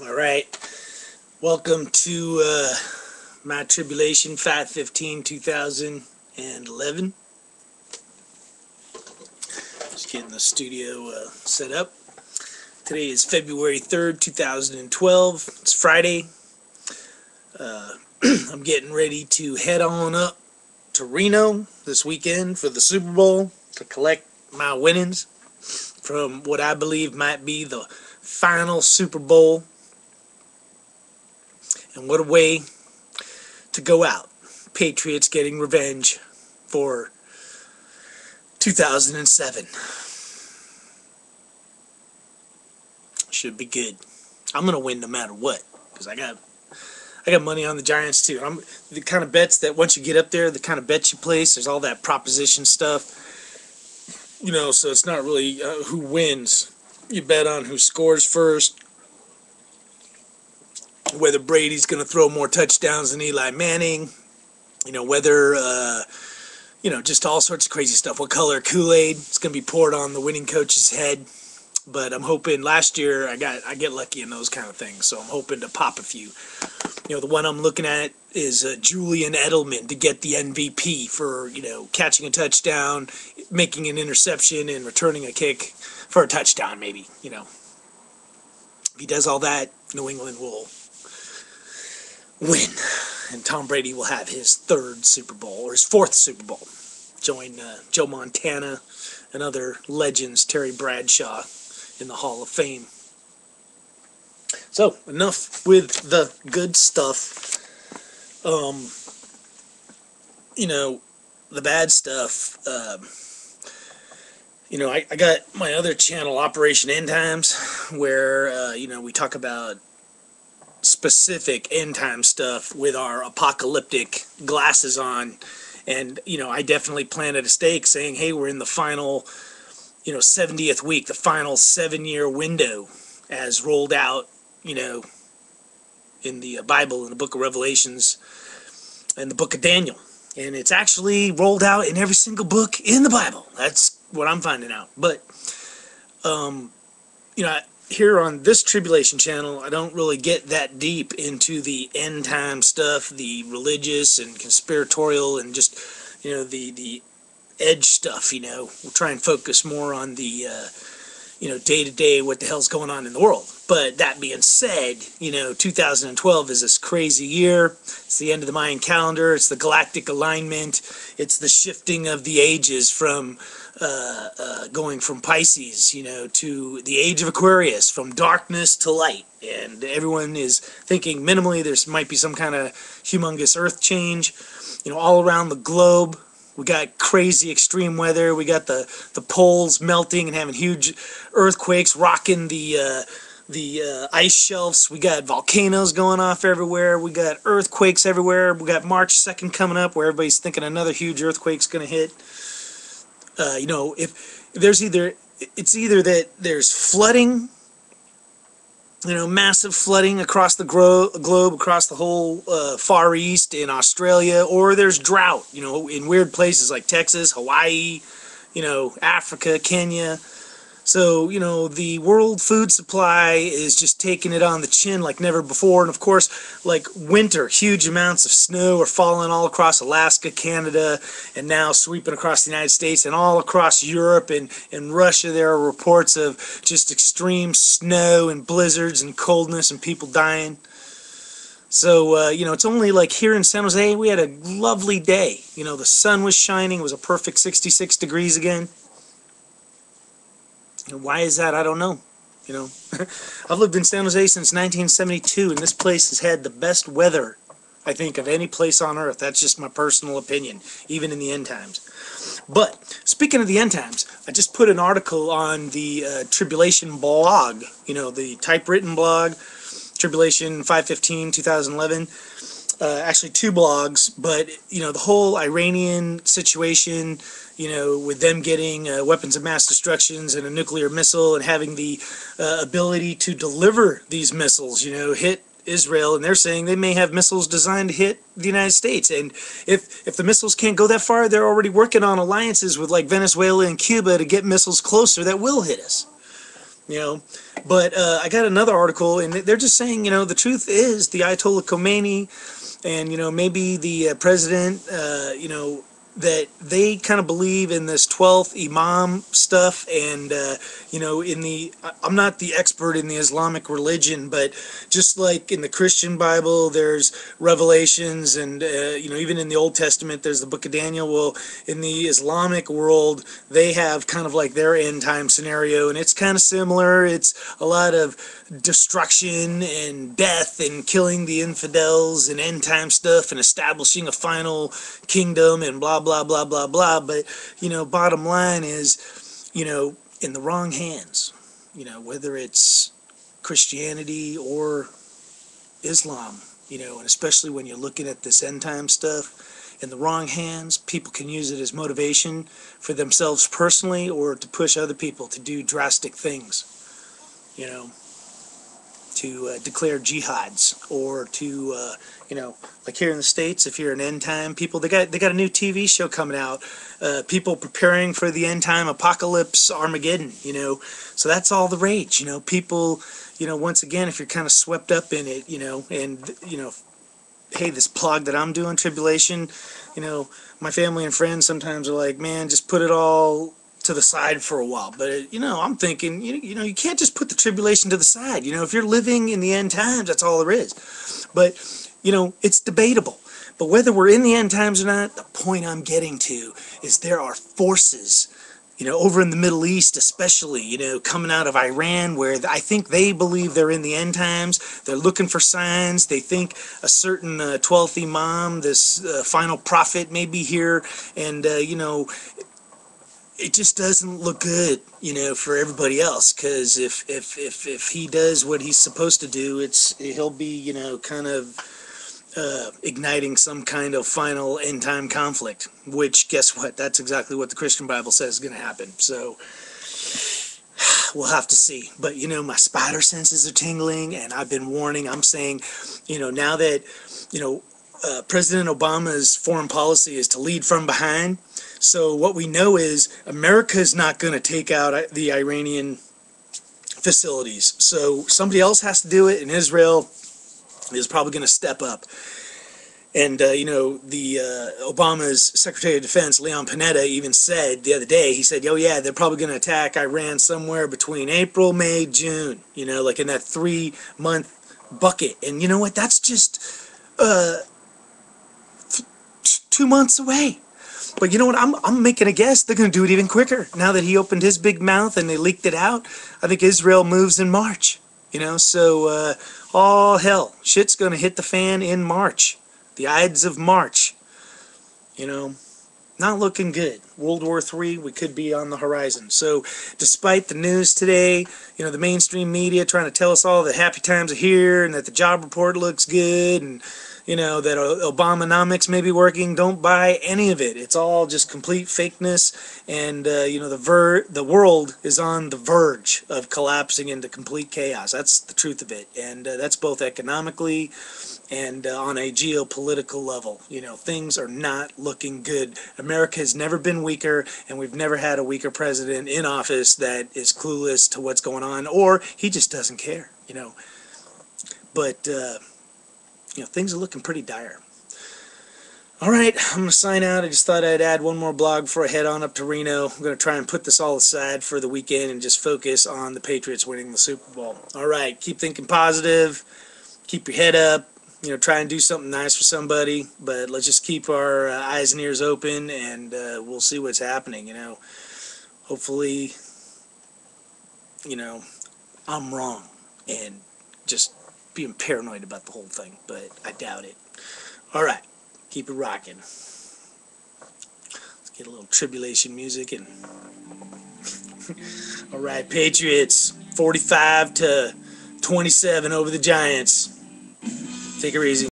All right, welcome to my Tribulation 5/15/2011. Just getting the studio set up. Today is February 3rd, 2012. It's Friday. I'm getting ready to head on up to Reno this weekend for the Super Bowl to collect my winnings from what I believe might be the final Super Bowl. And what a way to go out. Patriots getting revenge for 2007. Should be good. I'm going to win no matter what, because I got money on the Giants too. I'm the kind of bets that once you get up there, the kind of bets you place, there's all that proposition stuff. So it's not really who wins. You bet on who scores first, whether Brady's going to throw more touchdowns than Eli Manning, whether, just all sorts of crazy stuff. What color Kool-Aid is going to be poured on the winning coach's head. But I'm hoping last year I get lucky in those kind of things, so I'm hoping to pop a few. The one I'm looking at is Julian Edelman to get the MVP for, catching a touchdown, making an interception, and returning a kick for a touchdown, maybe, If he does all that, New England will win, and Tom Brady will have his third Super Bowl, or his fourth Super Bowl. Join Joe Montana and other legends, Terry Bradshaw, in the Hall of Fame. So, enough with the good stuff. The bad stuff. I got my other channel, Operation End Times, where, we talk about specific end time stuff with our apocalyptic glasses on. And, I definitely planted a stake saying, hey, we're in the final 70th week, the final 7-year window as rolled out, in the Bible, in the book of Revelations and the book of Daniel. And it's actually rolled out in every single book in the Bible. That's what I'm finding out. But, here on this Tribulation channel, I don't really get that deep into the end time stuff, the religious and conspiratorial and just, the edge stuff. We'll try and focus more on the day-to-day what the hell's going on in the world. But that being said, 2012 is this crazy year. It's the end of the Mayan calendar. It's the galactic alignment. It's the shifting of the ages from going from Pisces, to the age of Aquarius, from darkness to light. And everyone is thinking minimally there might be some kind of humongous earth change, all around the globe. We got crazy extreme weather. We got the poles melting and having huge earthquakes rocking the ice shelves. We got volcanoes going off everywhere. We got earthquakes everywhere. We got March 2nd coming up where everybody's thinking another huge earthquake's going to hit. If there's it's either that there's flooding, massive flooding across the globe, across the whole Far East in Australia, or there's drought, in weird places like Texas, Hawaii, Africa, Kenya. So, the world food supply is just taking it on the chin like never before. And of course, like winter, huge amounts of snow are falling all across Alaska, Canada, and now sweeping across the United States and all across Europe and Russia. There are reports of just extreme snow and blizzards and coldness and people dying. So, it's only like here in San Jose, we had a lovely day. The sun was shining. It was a perfect 66 degrees again. And why is that? I don't know. I've lived in San Jose since 1972, and this place has had the best weather, I think, of any place on earth. That's just my personal opinion, even in the end times. But speaking of the end times, I just put an article on the Tribulation blog, the typewritten blog, Tribulation 5/15/2011. Actually, 2 blogs, but the whole Iranian situation, with them getting weapons of mass destructions and a nuclear missile and having the ability to deliver these missiles, hit Israel, and they're saying they may have missiles designed to hit the United States. And if the missiles can't go that far, they're already working on alliances with like Venezuela and Cuba to get missiles closer that will hit us. you know. But I got another article, and they're just saying, the truth is the Ayatollah Khomeini and maybe the president, that they kind of believe in this 12th Imam stuff, and in the I'm not the expert in the Islamic religion, but just like in the Christian Bible there's revelations, and even in the Old Testament there's the book of Daniel. Well, in the Islamic world they have kind of like their end time scenario, and it's kind of similar. It's a lot of destruction and death and killing the infidels and end time stuff and establishing a final kingdom and blah blah blah blah blah. But bottom line is, in the wrong hands, whether it's Christianity or Islam, and especially when you're looking at this end time stuff, in the wrong hands, people can use it as motivation for themselves personally, or to push other people to do drastic things, to declare jihads, or to like here in the States, if you're an end time people, they got a new TV show coming out, people preparing for the end time apocalypse, Armageddon. So that's all the rage. People, once again, if you're kind of swept up in it, and hey, this plug that I'm doing, Tribulation, my family and friends sometimes are like, man, just put it all to the side for a while. But I'm thinking, you can't just put the tribulation to the side. If you're living in the end times, that's all there is. But it's debatable. But whether we're in the end times or not, the point I'm getting to is there are forces, over in the Middle East especially, coming out of Iran, where I think they believe they're in the end times. They're looking for signs. They think a certain 12th Imam, this final prophet, may be here, and it just doesn't look good, for everybody else. Because if he does what he's supposed to do, he'll be, kind of igniting some kind of final end time conflict. Which, guess what? That's exactly what the Christian Bible says is going to happen. So we'll have to see. But my spider senses are tingling, and I've been warning. I'm saying, now that President Obama's foreign policy is to lead from behind. So what we know is America is not going to take out the Iranian facilities. So somebody else has to do it, and Israel is probably going to step up. And, Obama's Secretary of Defense, Leon Panetta, even said the other day, he said, oh, yeah, they're probably going to attack Iran somewhere between April, May, June, like in that 3-month bucket. And you know what? That's just 2 months away. But you know what? I'm making a guess. They're going to do it even quicker. Now that he opened his big mouth and they leaked it out, I think Israel moves in March. So all hell, shit's going to hit the fan in March. The Ides of March. Not looking good. World War III, we could be on the horizon. So despite the news today, the mainstream media trying to tell us all that happy times are here and that the job report looks good, and that Obamanomics may be working, don't buy any of it. It's all just complete fakeness, and the world is on the verge of collapsing into complete chaos. That's the truth of it, and that's both economically and on a geopolitical level. Things are not looking good. America has never been weaker, and we've never had a weaker president in office that is clueless to what's going on, or he just doesn't care. But things are looking pretty dire. All right, I'm going to sign out. I just thought I'd add one more blog before I head on up to Reno. I'm going to try and put this all aside for the weekend and just focus on the Patriots winning the Super Bowl. All right, keep thinking positive. Keep your head up. Try and do something nice for somebody. But let's just keep our eyes and ears open, and we'll see what's happening. Hopefully, I'm wrong and just being paranoid about the whole thing, but I doubt it. All right, keep it rocking. Let's get a little tribulation music and all right, Patriots 45-27 over the Giants. Take it easy.